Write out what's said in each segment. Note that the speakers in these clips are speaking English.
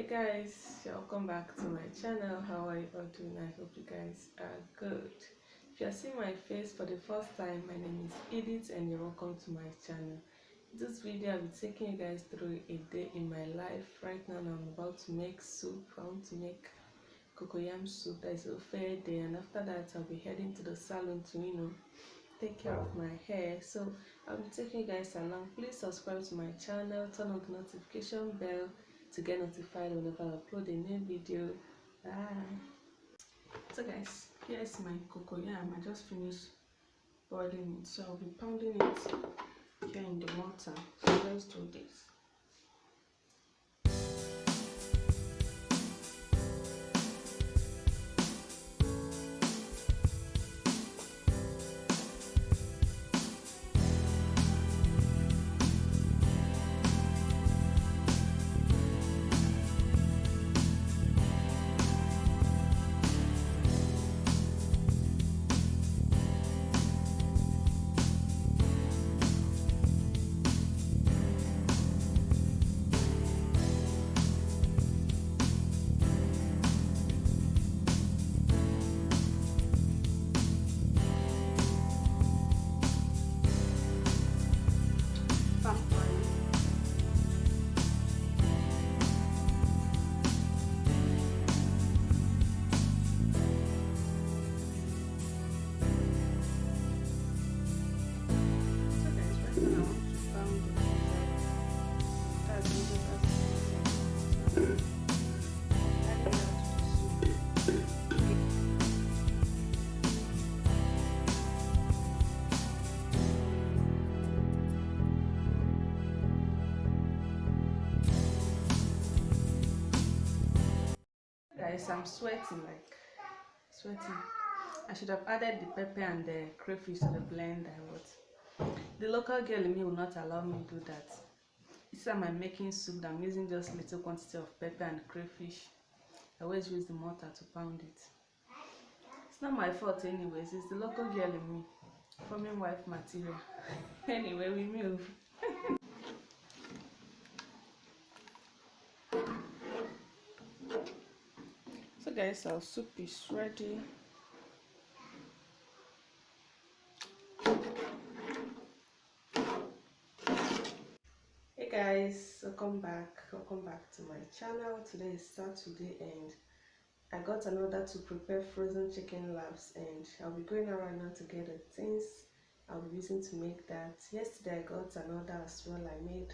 Guys, welcome back to my channel. How are you all doing? I hope you guys are good. If you're seeing my face for the first time, my name is Edith and you're welcome to my channel. In this video I'll be taking you guys through a day in my life. Right now I'm about to make soup. I want to make cocoyam soup. That is a fair day, and after that I'll be heading to the salon to take care of my hair. So I'll be taking you guys along. Please subscribe to my channel, turn on the notification bell to get notified whenever I upload a new video. Bye. So guys, here's my cocoyam. I just finished boiling it, so I'll be pounding it here in the mortar. So let's do this. Guys, I'm sweating. I should have added the pepper and the crayfish to the blender, but the local girl in me will not allow me to do that. This time I'm making soup that I'm using just little quantity of pepper and crayfish. I always use the mortar to pound it. It's not my fault anyways, it's the local girl in me, forming wife material. Anyway, we move. So guys, our soup is ready. Hey guys, welcome back to my channel. Today is Saturday and I got another to prepare frozen chicken laps, and I'll be going around now to get the things I'll be using to make that. Yesterday I got another as well. I made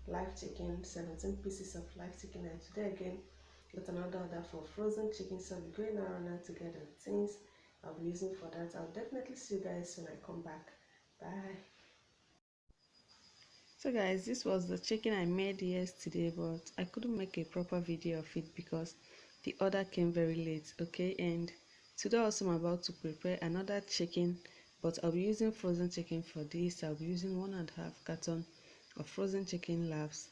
live chicken, 17 pieces of live chicken, and today again got another order for frozen chicken. So I'll be going around now to get the things I'll be using for that. I'll definitely see you guys when I come back. Bye. So guys, this was the chicken I made yesterday, but I couldn't make a proper video of it because the order came very late. Okay, and today also I'm about to prepare another chicken, but I'll be using frozen chicken for this. I'll be using 1.5 carton of frozen chicken laps,